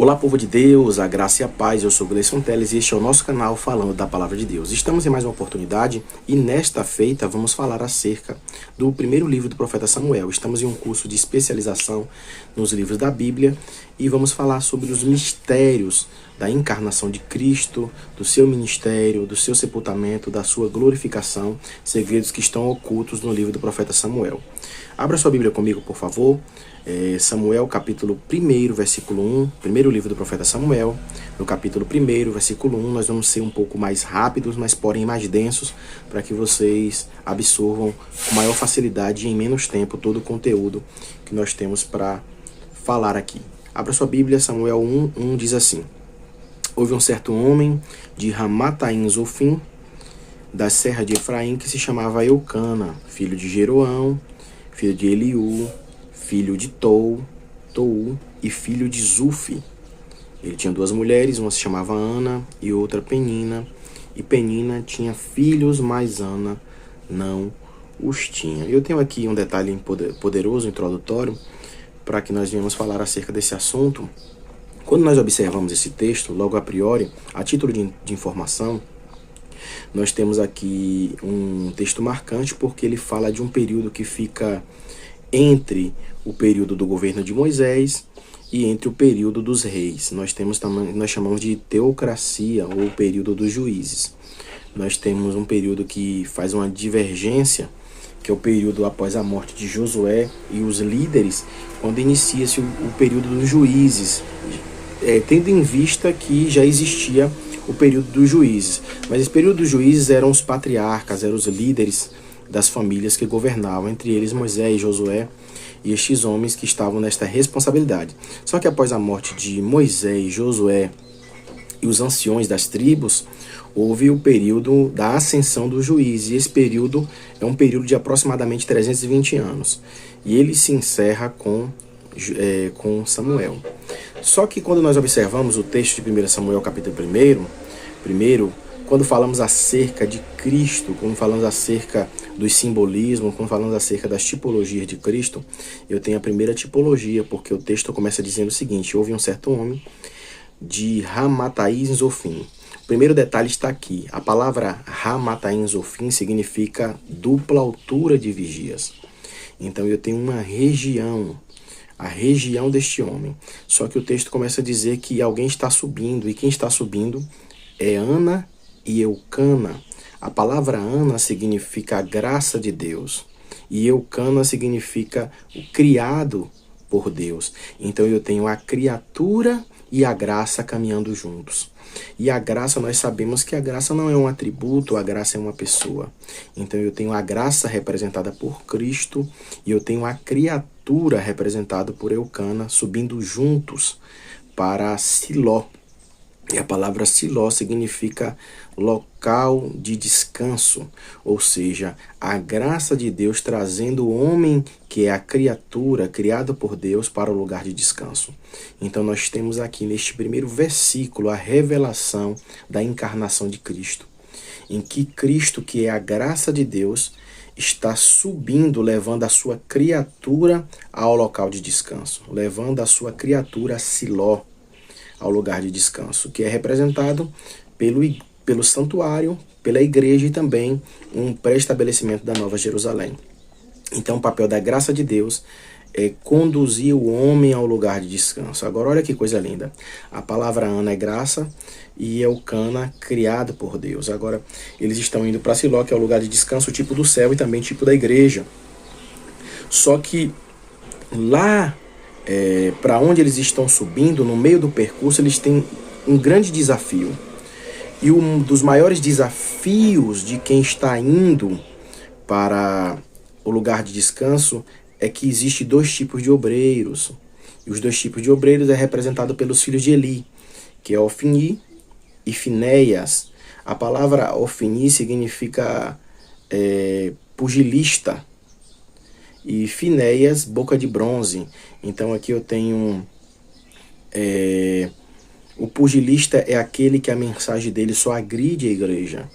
Olá, povo de Deus, a graça e a paz. Eu sou Gleison Teles e este é o nosso canal falando da Palavra de Deus. Estamos em mais uma oportunidade e nesta feita vamos falar acerca do primeiro livro do profeta Samuel. Estamos em um curso de especialização nos livros da Bíblia e vamos falar sobre os mistérios da encarnação de Cristo, do seu ministério, do seu sepultamento, da sua glorificação, segredos que estão ocultos no livro do profeta Samuel. Abra sua Bíblia comigo, por favor. Samuel, capítulo 1, versículo 1, primeiro livro do profeta Samuel. No capítulo 1, versículo 1, nós vamos ser um pouco mais rápidos, mas porém mais densos, para que vocês absorvam com maior facilidade e em menos tempo todo o conteúdo que nós temos para falar aqui. Abra sua Bíblia, Samuel 1 diz assim: Houve um certo homem de Ramataim Zofim, da serra de Efraim, que se chamava Eucana, filho de Jeroão, filho de Eliú, filho de Tou e filho de Zufi. Ele tinha duas mulheres, uma se chamava Ana e outra Penina. E Penina tinha filhos, mas Ana não os tinha. Eu tenho aqui um detalhe poderoso, introdutório, para que nós venhamos falar acerca desse assunto. Quando nós observamos esse texto, logo a priori, a título de informação, nós temos aqui um texto marcante porque ele fala de um período que fica entre o período do governo de Moisés e entre o período dos reis. Nós chamamos de teocracia ou período dos juízes. Nós temos um período que faz uma divergência, que é o período após a morte de Josué e os líderes, quando inicia-se o período dos juízes, tendo em vista que já existia o período dos juízes. Mas esse período dos juízes eram os patriarcas, eram os líderes das famílias que governavam, entre eles Moisés e Josué, e estes homens que estavam nesta responsabilidade. Só que após a morte de Moisés, Josué e os anciões das tribos, houve o período da ascensão dos juízes, e esse período é um período de aproximadamente 320 anos, e ele se encerra com Samuel. Só que quando nós observamos o texto de 1 Samuel capítulo 1, quando falamos acerca de Cristo, quando falamos acerca dos simbolismos, quando falamos acerca das tipologias de Cristo, eu tenho a primeira tipologia, porque o texto começa dizendo o seguinte: houve um certo homem de Ramataim Zofim. O primeiro detalhe está aqui. A palavra Ramataim Zofim significa dupla altura de vigias. Então eu tenho uma região, a região deste homem. Só que o texto começa a dizer que alguém está subindo, e quem está subindo é Ana e Eucana. A palavra Ana significa a graça de Deus, e Eucana significa o criado por Deus. Então eu tenho a criatura e a graça caminhando juntos. E a graça, nós sabemos que a graça não é um atributo, a graça é uma pessoa. Então eu tenho a graça representada por Cristo e eu tenho a criatura representada por Eucana subindo juntos para Siló. E a palavra Siló significa local de descanso, ou seja, a graça de Deus trazendo o homem, que é a criatura criada por Deus, para o lugar de descanso. Então nós temos aqui neste primeiro versículo a revelação da encarnação de Cristo, em que Cristo, que é a graça de Deus, está subindo, levando a sua criatura ao local de descanso, levando a sua criatura a Siló, ao lugar de descanso, que é representado pelo santuário, pela igreja e também um pré-estabelecimento da Nova Jerusalém. Então o papel da graça de Deus é conduzir o homem ao lugar de descanso. Agora olha que coisa linda. A palavra Ana é graça e Eucana criado por Deus. Agora eles estão indo para Siló, que é o lugar de descanso, tipo do céu e também tipo da igreja. Só que lá, para onde eles estão subindo, no meio do percurso, eles têm um grande desafio. E um dos maiores desafios de quem está indo para o lugar de descanso é que existe dois tipos de obreiros. E os dois tipos de obreiros é representado pelos filhos de Eli, que é Ofni e Finéias. A palavra Ofni significa pugilista, e Finéias, boca de bronze. Então aqui eu tenho o pugilista é aquele que a mensagem dele só agride a igreja.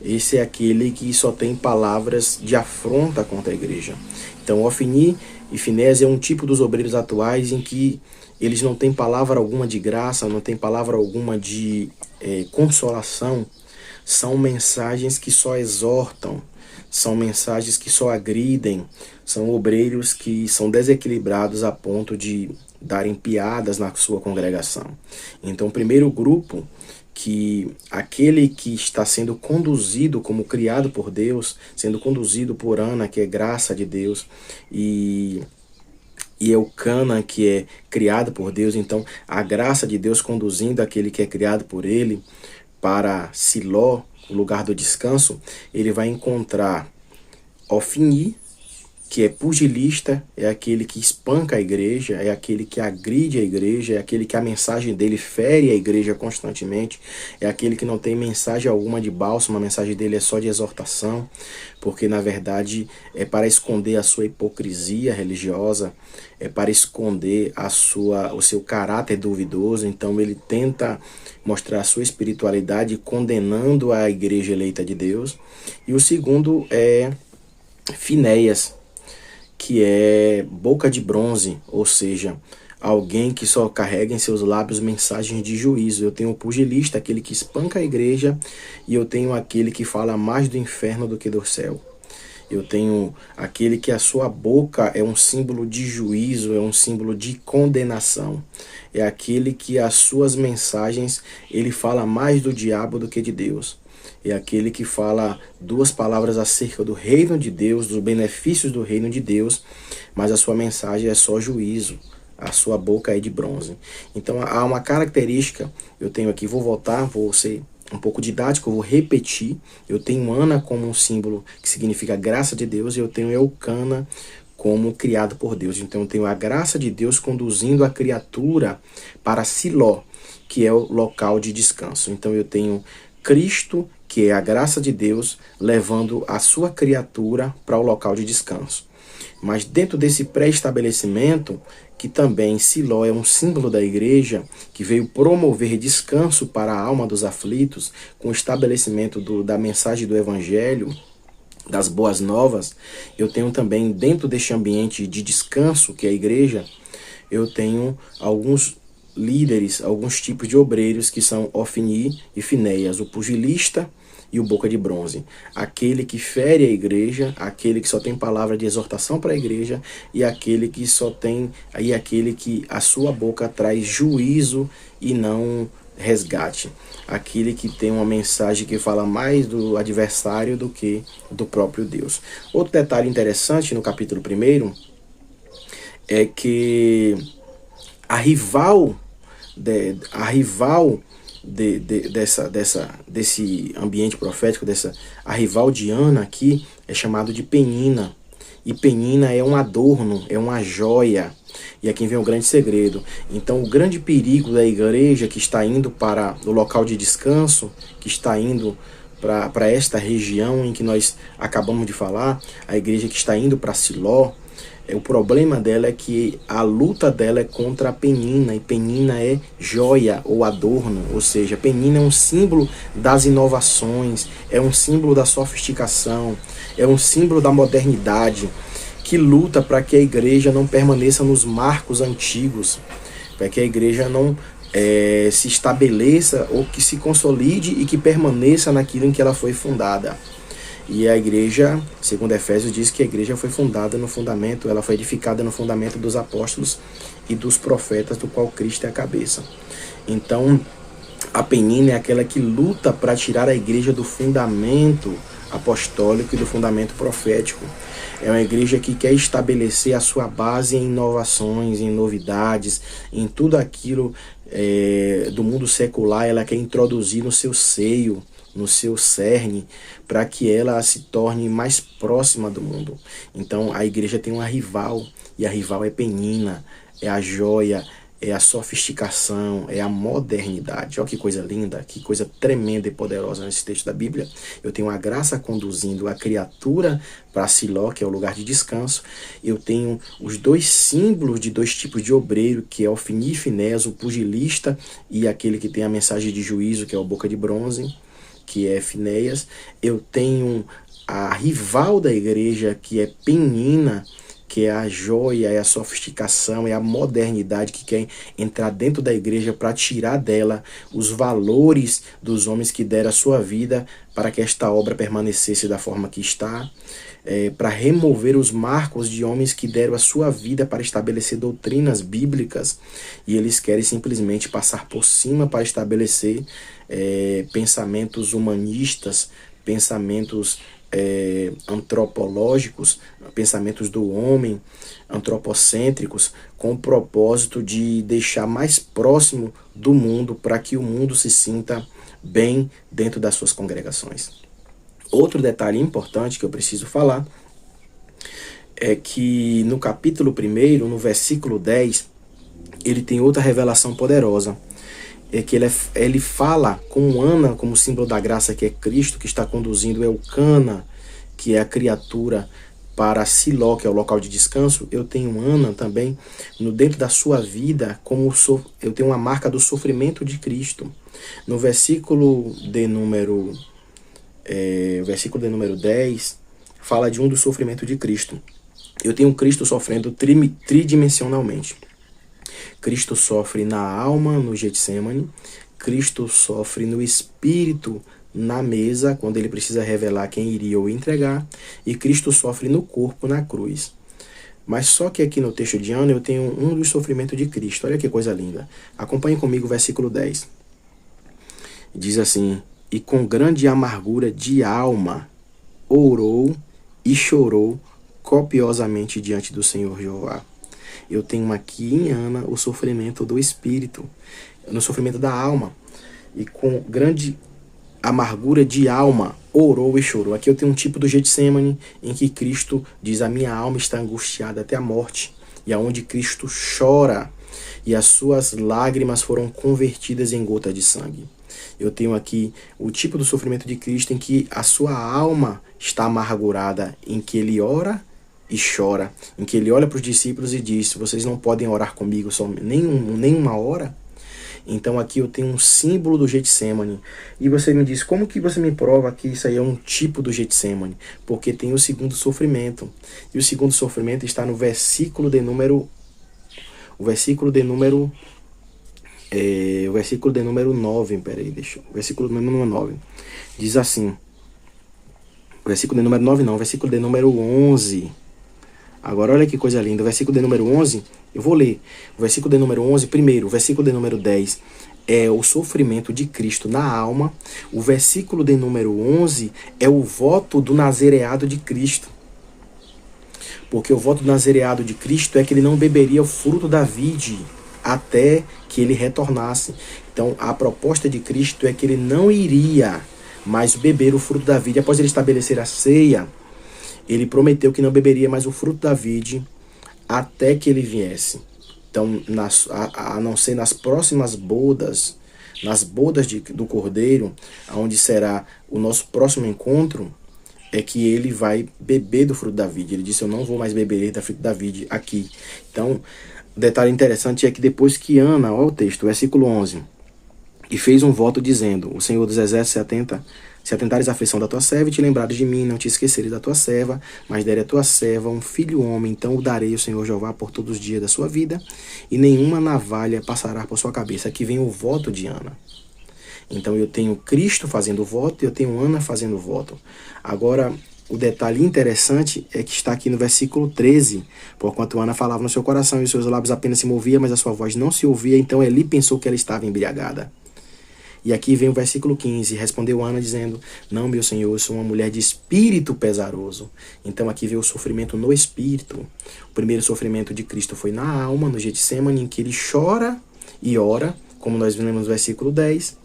Esse é aquele que só tem palavras de afronta contra a igreja. Então, Ofni e Finéias é um tipo dos obreiros atuais em que eles não têm palavra alguma de graça, não têm palavra alguma de consolação. São mensagens que só exortam, são mensagens que só agridem, são obreiros que são desequilibrados a ponto de darem piadas na sua congregação. Então, o primeiro grupo, que aquele que está sendo conduzido como criado por Deus, sendo conduzido por Ana, que é graça de Deus, e Eucana, que é criado por Deus. Então, a graça de Deus conduzindo aquele que é criado por ele para Siló, o lugar do descanso, ele vai encontrar Ofni, que é pugilista, é aquele que espanca a igreja, é aquele que agride a igreja, é aquele que a mensagem dele fere a igreja constantemente, é aquele que não tem mensagem alguma de bálsamo, a mensagem dele é só de exortação, porque na verdade é para esconder a sua hipocrisia religiosa, é para esconder o seu caráter duvidoso. Então ele tenta mostrar a sua espiritualidade condenando a igreja eleita de Deus. E o segundo é Finéias, que é boca de bronze, ou seja, alguém que só carrega em seus lábios mensagens de juízo. Eu tenho o pugilista, aquele que espanca a igreja, e eu tenho aquele que fala mais do inferno do que do céu. Eu tenho aquele que a sua boca é um símbolo de juízo, é um símbolo de condenação. É aquele que as suas mensagens, ele fala mais do diabo do que de Deus. É aquele que fala duas palavras acerca do reino de Deus, dos benefícios do reino de Deus, mas a sua mensagem é só juízo. A sua boca é de bronze. Então há uma característica, eu tenho aqui, vou voltar, vou ser um pouco didático, eu vou repetir. Eu tenho Ana como um símbolo que significa graça de Deus, e eu tenho Eucana como criado por Deus. Então eu tenho a graça de Deus conduzindo a criatura para Siló, que é o local de descanso. Então eu tenho Cristo, que é a graça de Deus, levando a sua criatura para o local de descanso. Mas dentro desse pré-estabelecimento, que também Siló é um símbolo da igreja, que veio promover descanso para a alma dos aflitos, com o estabelecimento da mensagem do evangelho, das boas novas, eu tenho também dentro deste ambiente de descanso, que é a igreja, eu tenho alguns líderes, alguns tipos de obreiros que são Ofni e Finéias, o pugilista e o boca de bronze. Aquele que fere a igreja, aquele que só tem palavra de exortação para a igreja, e aquele que só tem, aí aquele que a sua boca traz juízo e não resgate. Aquele que tem uma mensagem que fala mais do adversário do que do próprio Deus. Outro detalhe interessante no capítulo 1 é que a rival desse ambiente profético, a rival de Ana aqui é chamado de Penina. E Penina é um adorno, é uma joia. E aqui vem o grande segredo. Então o grande perigo da igreja que está indo para o local de descanso, que está indo para esta região em que nós acabamos de falar, a igreja que está indo para Siló, o problema dela é que a luta dela é contra a Penina, e Penina é joia ou adorno, ou seja, Penina é um símbolo das inovações, é um símbolo da sofisticação, é um símbolo da modernidade, que luta para que a igreja não permaneça nos marcos antigos, para que a igreja não se estabeleça ou que se consolide e que permaneça naquilo em que ela foi fundada. E a igreja, segundo Efésios, diz que a igreja foi fundada no fundamento, ela foi edificada no fundamento dos apóstolos e dos profetas, do qual Cristo é a cabeça. Então, a Penina é aquela que luta para tirar a igreja do fundamento apostólico e do fundamento profético. É uma igreja que quer estabelecer a sua base em inovações, em novidades, em tudo aquilo do mundo secular. Ela quer introduzir no seu seio, no seu cerne, para que ela se torne mais próxima do mundo. Então a igreja tem uma rival, e a rival é Penina, é a joia, é a sofisticação, é a modernidade. Olha que coisa linda, que coisa tremenda e poderosa nesse texto da Bíblia. Eu tenho a graça conduzindo a criatura para Siló, que é o lugar de descanso. Eu tenho os dois símbolos de dois tipos de obreiro, que é o Ofni e Finéias, o pugilista, e aquele que tem a mensagem de juízo, que é o boca de bronze, que é Finéias. Eu tenho a rival da igreja, que é Penina, que é a joia, é a sofisticação, é a modernidade que quer entrar dentro da igreja para tirar dela os valores dos homens que deram a sua vida para que esta obra permanecesse da forma que está, para remover os marcos de homens que deram a sua vida para estabelecer doutrinas bíblicas, e eles querem simplesmente passar por cima para estabelecer pensamentos humanistas, pensamentos antropológicos, pensamentos do homem, antropocêntricos, com o propósito de deixar mais próximo do mundo, para que o mundo se sinta bem dentro das suas congregações. Outro detalhe importante que eu preciso falar é que no capítulo 1, no versículo 10, ele tem outra revelação poderosa. É que ele fala com Ana como símbolo da graça, que é Cristo, que está conduzindo Elcana, que é a criatura, para Siló, que é o local de descanso. Eu tenho Ana também dentro da sua vida, eu tenho uma marca do sofrimento de Cristo. No versículo de número 10, fala de um do sofrimento de Cristo. Eu tenho Cristo sofrendo tridimensionalmente. Cristo sofre na alma no Getsemane, Cristo sofre no espírito na mesa, quando ele precisa revelar quem iria o entregar, e Cristo sofre no corpo na cruz. Mas só que aqui no texto de Ana eu tenho um dos sofrimentos de Cristo. Olha que coisa linda. Acompanhe comigo o versículo 10. Diz assim: e com grande amargura de alma orou e chorou copiosamente diante do Senhor Jeová. Eu tenho aqui em Ana o sofrimento do espírito, no sofrimento da alma. E com grande amargura de alma orou e chorou. Aqui eu tenho um tipo do Getsemane, em que Cristo diz: a minha alma está angustiada até a morte. E aonde Cristo chora, e as suas lágrimas foram convertidas em gota de sangue. Eu tenho aqui o tipo do sofrimento de Cristo, em que a sua alma está amargurada, em que ele ora e chora, em que ele olha para os discípulos e diz: vocês não podem orar comigo só nem uma hora? Então aqui eu tenho um símbolo do Getsemane. E você me diz: como que você me prova que isso aí é um tipo do Getsemane? Porque tem o segundo sofrimento. E o segundo sofrimento está no versículo de número 9, o versículo de número 9. Diz assim, o versículo de número 9 não, o versículo de número 11. Agora olha que coisa linda, o versículo de número 11, eu vou ler. O versículo de número 11, primeiro, o versículo de número 10 é o sofrimento de Cristo na alma. O versículo de número 11 é o voto do nazereado de Cristo. Porque o voto do nazereado de Cristo é que ele não beberia o fruto da vide até que ele retornasse. Então a proposta de Cristo é que ele não iria mais beber o fruto da vide após ele estabelecer a ceia. Ele prometeu que não beberia mais o fruto da vide até que ele viesse. Então, a não ser nas próximas bodas, nas bodas do Cordeiro, onde será o nosso próximo encontro, é que ele vai beber do fruto da vide. Ele disse: eu não vou mais beber da fruto da vide aqui. Então, o detalhe interessante é que depois que Ana, olha o texto, versículo 11, e fez um voto dizendo: o Senhor dos Exércitos se atentares à aflição da tua serva e te lembrares de mim, não te esqueceres da tua serva, mas darei a tua serva um filho homem, então o darei ao Senhor Jeová por todos os dias da sua vida, e nenhuma navalha passará por sua cabeça. Aqui vem o voto de Ana. Então eu tenho Cristo fazendo o voto e eu tenho Ana fazendo o voto. Agora, o detalhe interessante é que está aqui no versículo 13, porquanto Ana falava no seu coração e os seus lábios apenas se moviam, mas a sua voz não se ouvia, então Eli pensou que ela estava embriagada. E aqui vem o versículo 15, respondeu Ana dizendo: não, meu senhor, eu sou uma mulher de espírito pesaroso. Então aqui vem o sofrimento no espírito. O primeiro sofrimento de Cristo foi na alma, no Getsemane, em que ele chora e ora, como nós vemos no versículo 10.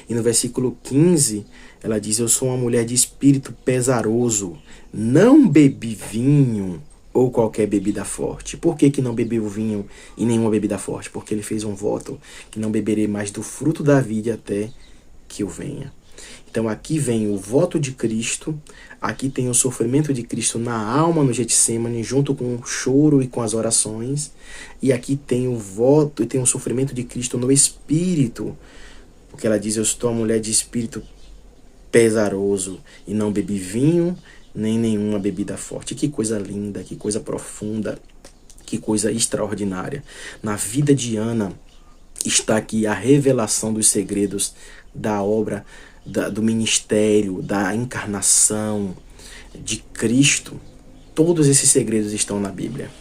E no versículo 15, ela diz: eu sou uma mulher de espírito pesaroso, não bebi vinho ou qualquer bebida forte. Por que não bebeu vinho e nenhuma bebida forte? Porque ele fez um voto que não beberei mais do fruto da vide até que eu venha. Então aqui vem o voto de Cristo, aqui tem o sofrimento de Cristo na alma no Getsemane, junto com o choro e com as orações, e aqui tem o voto e tem o sofrimento de Cristo no espírito, porque ela diz: eu estou uma mulher de espírito pesaroso, e não bebi vinho, nem nenhuma bebida forte. Que coisa linda, que coisa profunda, que coisa extraordinária. Na vida de Ana está aqui a revelação dos segredos da obra, do ministério, da encarnação de Cristo. Todos esses segredos estão na Bíblia.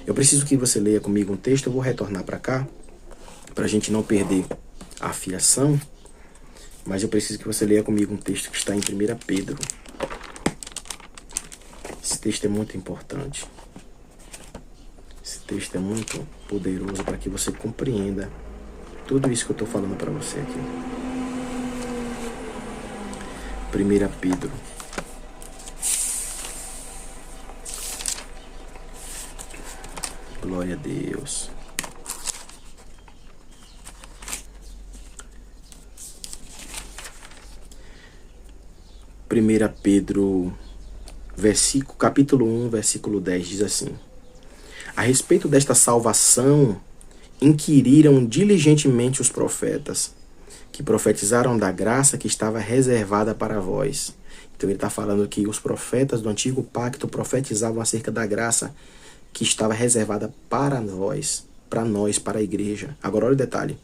Eu preciso que você leia comigo um texto. Eu vou retornar para cá, para a gente não perder a afiação. Mas eu preciso que você leia comigo um texto que está em 1 Pedro. Esse texto é muito importante. Esse texto é muito poderoso para que você compreenda tudo isso que eu estou falando para você aqui. 1 Pedro. Glória a Deus. Primeira Pedro, capítulo 1, versículo 10, diz assim: a respeito desta salvação, inquiriram diligentemente os profetas, que profetizaram da graça que estava reservada para vós. Então ele está falando que os profetas do antigo pacto profetizavam acerca da graça que estava reservada para nós, para a igreja. Agora olha o detalhe.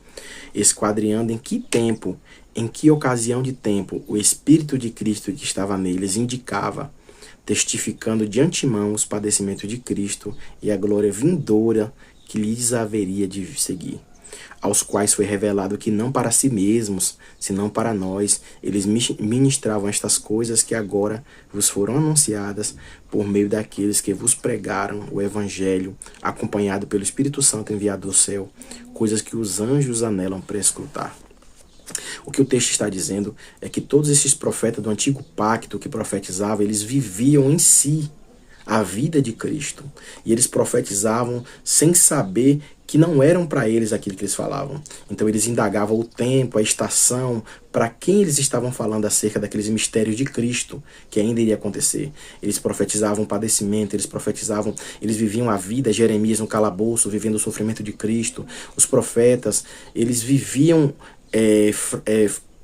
Esquadriando em que tempo, em que ocasião de tempo, o Espírito de Cristo que estava neles indicava, testificando de antemão os padecimentos de Cristo e a glória vindoura que lhes haveria de seguir, aos quais foi revelado que não para si mesmos, senão para nós, eles ministravam estas coisas que agora vos foram anunciadas por meio daqueles que vos pregaram o Evangelho, acompanhado pelo Espírito Santo enviado do céu, coisas que os anjos anelam para escutar. O que o texto está dizendo é que todos esses profetas do antigo pacto que profetizavam, eles viviam em si a vida de Cristo. E eles profetizavam sem saber que não eram para eles aquilo que eles falavam. Então eles indagavam o tempo, a estação, para quem eles estavam falando acerca daqueles mistérios de Cristo que ainda iria acontecer. Eles profetizavam padecimento, eles viviam a vida, Jeremias no calabouço, vivendo o sofrimento de Cristo. Os profetas, eles viviam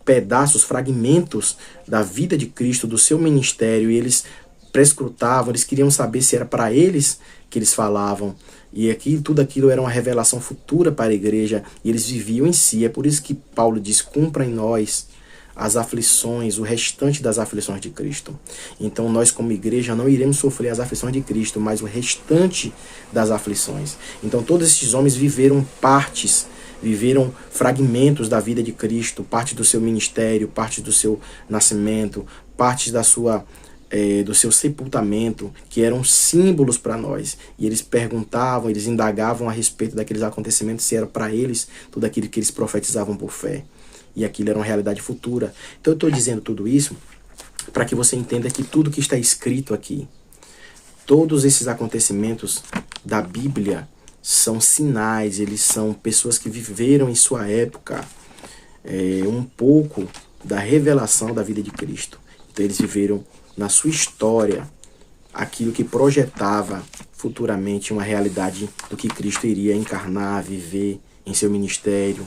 pedaços, fragmentos da vida de Cristo, do seu ministério, e eles prescrutavam, eles queriam saber se era para eles que eles falavam, e tudo aquilo era uma revelação futura para a igreja, e eles viviam em si. É por isso que Paulo diz: cumpra em nós as aflições, o restante das aflições de Cristo. Então nós como igreja não iremos sofrer as aflições de Cristo, mas o restante das aflições. Então todos esses homens viveram fragmentos da vida de Cristo, parte do seu ministério, parte do seu nascimento, parte do seu sepultamento, que eram símbolos para nós. E eles perguntavam, eles indagavam a respeito daqueles acontecimentos, se era para eles tudo aquilo que eles profetizavam por fé. E aquilo era uma realidade futura. Então eu estou dizendo tudo isso para que você entenda que tudo que está escrito aqui, todos esses acontecimentos da Bíblia, são sinais, eles são pessoas que viveram em sua época um pouco da revelação da vida de Cristo. Então eles viveram na sua história aquilo que projetava futuramente uma realidade do que Cristo iria encarnar, viver em seu ministério,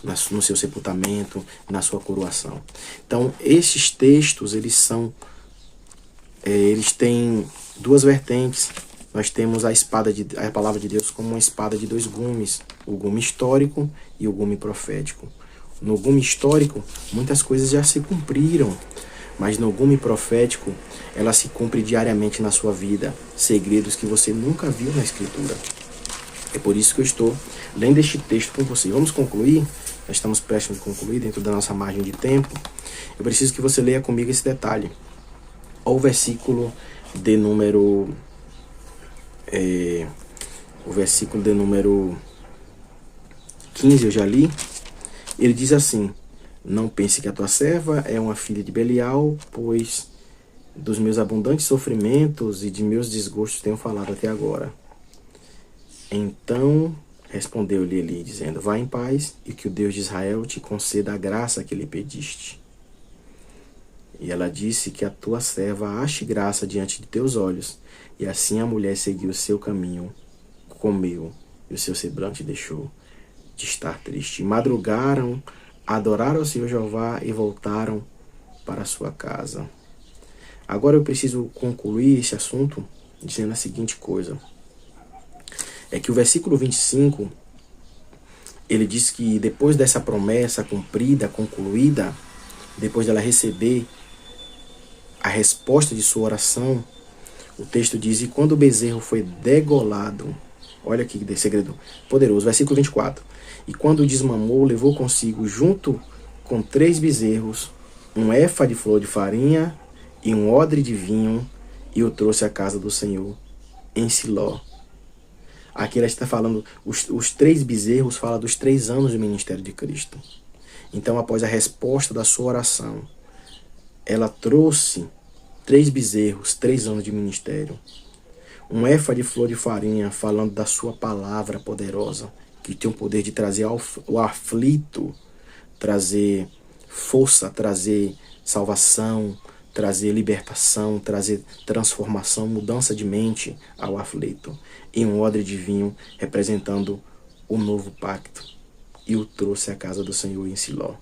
no seu sepultamento, na sua coroação. Então esses textos, eles têm duas vertentes. Nós temos a palavra de Deus como uma espada de dois gumes, o gume histórico e o gume profético. No gume histórico, muitas coisas já se cumpriram, mas no gume profético, ela se cumpre diariamente na sua vida, segredos que você nunca viu na Escritura. É por isso que eu estou lendo este texto com você. Vamos concluir? Nós estamos prestes a concluir dentro da nossa margem de tempo. Eu preciso que você leia comigo esse detalhe. Olha o versículo de número... o versículo de número 15 eu já li. Ele diz assim: não pense que a tua serva é uma filha de Belial, pois dos meus abundantes sofrimentos e de meus desgostos tenho falado até agora. Então respondeu-lhe Eli, dizendo: vá em paz, e que o Deus de Israel te conceda a graça que lhe pediste. E ela disse: que a tua serva ache graça diante de teus olhos. E assim a mulher seguiu o seu caminho, comeu, e o seu semblante deixou de estar triste. E madrugaram, adoraram ao Senhor Jeová e voltaram para a sua casa. Agora eu preciso concluir esse assunto dizendo a seguinte coisa. É que o versículo 25, ele diz que depois dessa promessa cumprida, concluída, depois dela receber a resposta de sua oração, o texto diz, e quando o bezerro foi degolado, olha que segredo poderoso, versículo 24, e quando desmamou, levou consigo, junto com 3 bezerros, um efa de flor de farinha e um odre de vinho, e o trouxe à casa do Senhor, em Siló. Aqui ela está falando, os 3 bezerros falam dos 3 anos do ministério de Cristo. Então, após a resposta da sua oração, ela trouxe 3 bezerros, 3 anos de ministério. Um efa de flor de farinha, falando da sua palavra poderosa, que tem o poder de trazer o aflito, trazer força, trazer salvação, trazer libertação, trazer transformação, mudança de mente ao aflito. E um odre de vinho representando o novo pacto. E o trouxe à casa do Senhor em Siló.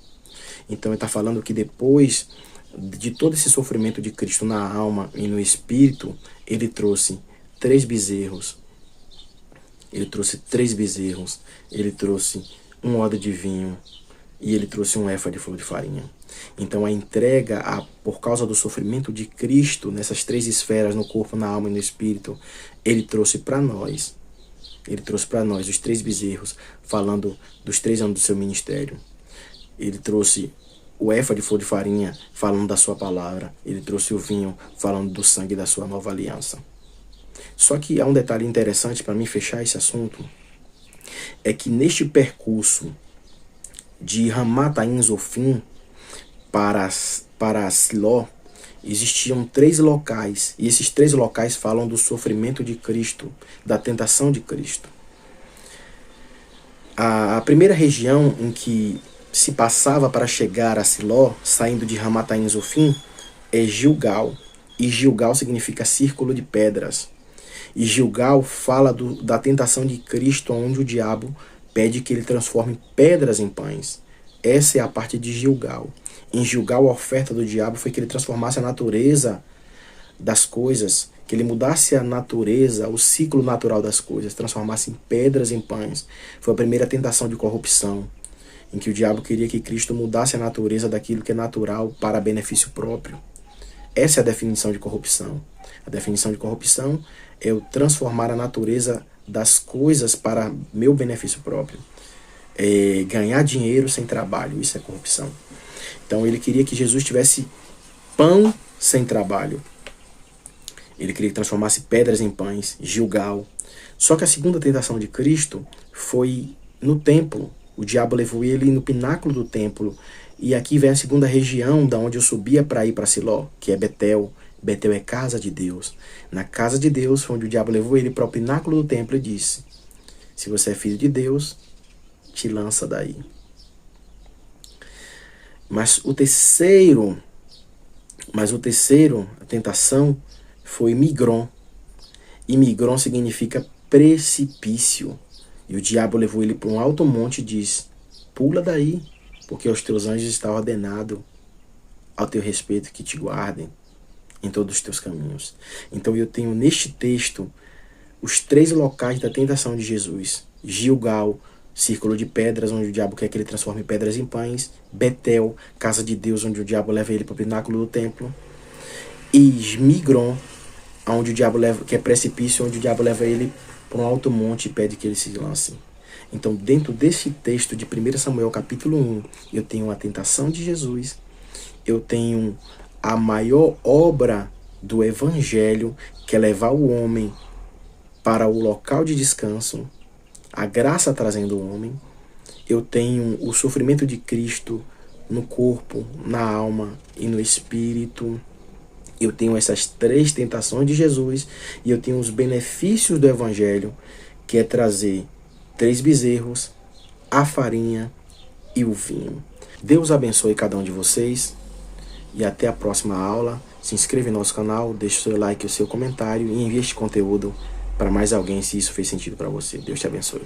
Então ele está falando que depois de todo esse sofrimento de Cristo na alma e no espírito, ele trouxe 3 bezerros. Ele trouxe 3 bezerros. Ele trouxe um odre de vinho. E ele trouxe um efa de flor de farinha. Então a entrega, por causa do sofrimento de Cristo, nessas 3 esferas, no corpo, na alma e no espírito, ele trouxe para nós. Ele trouxe para nós os 3 bezerros, falando dos 3 anos do seu ministério. Ele trouxe o efa de flor de farinha, falando da sua palavra. Ele trouxe o vinho, falando do sangue da sua nova aliança. Só que há um detalhe interessante para mim fechar esse assunto, é que neste percurso de Ramataim Zofim para Siló, existiam 3 locais, e esses 3 locais falam do sofrimento de Cristo, da tentação de Cristo. A primeira região em que se passava para chegar a Siló, saindo de Ramataim Zofim, é Gilgal, e Gilgal significa círculo de pedras. E Gilgal fala da tentação de Cristo, onde o diabo pede que ele transforme pedras em pães. Essa é a parte de Gilgal. Em Gilgal, a oferta do diabo foi que ele transformasse a natureza das coisas, que ele mudasse a natureza, o ciclo natural das coisas, transformasse em pedras em pães. Foi a primeira tentação de corrupção, em que o diabo queria que Cristo mudasse a natureza daquilo que é natural para benefício próprio. Essa é a definição de corrupção. A definição de corrupção é eu transformar a natureza das coisas para meu benefício próprio. É ganhar dinheiro sem trabalho, isso é corrupção. Então ele queria que Jesus tivesse pão sem trabalho. Ele queria que transformasse pedras em pães, Gilgal. Só que a segunda tentação de Cristo foi no templo. O diabo levou ele no pináculo do templo. E aqui vem a segunda região da onde eu subia para ir para Siló, que é Betel. Betel é casa de Deus. Na casa de Deus foi onde o diabo levou ele para o pináculo do templo e disse: se você é filho de Deus, te lança daí. Mas o terceiro, a tentação, foi Migron. E Migron significa precipício. E o diabo levou ele para um alto monte e disse: pula daí, porque aos teus anjos está ordenado ao teu respeito que te guardem em todos os teus caminhos. Então eu tenho neste texto os 3 locais da tentação de Jesus. Gilgal, círculo de pedras, onde o diabo quer que ele transforme pedras em pães. Betel, casa de Deus, onde o diabo leva ele para o pináculo do templo. E Migron, onde o diabo leva, que é precipício, onde o diabo leva ele para um alto monte e pede que ele se lance. Então, dentro desse texto de 1 Samuel capítulo 1, eu tenho a tentação de Jesus, eu tenho a maior obra do Evangelho, que é levar o homem para o local de descanso, a graça trazendo o homem. Eu tenho o sofrimento de Cristo no corpo, na alma e no espírito. Eu tenho essas 3 tentações de Jesus e eu tenho os benefícios do Evangelho, que é trazer 3 bezerros, a farinha e o vinho. Deus abençoe cada um de vocês e até a próxima aula. Se inscreva em nosso canal, deixe o seu like e o seu comentário e envie este conteúdo para mais alguém se isso fez sentido para você. Deus te abençoe.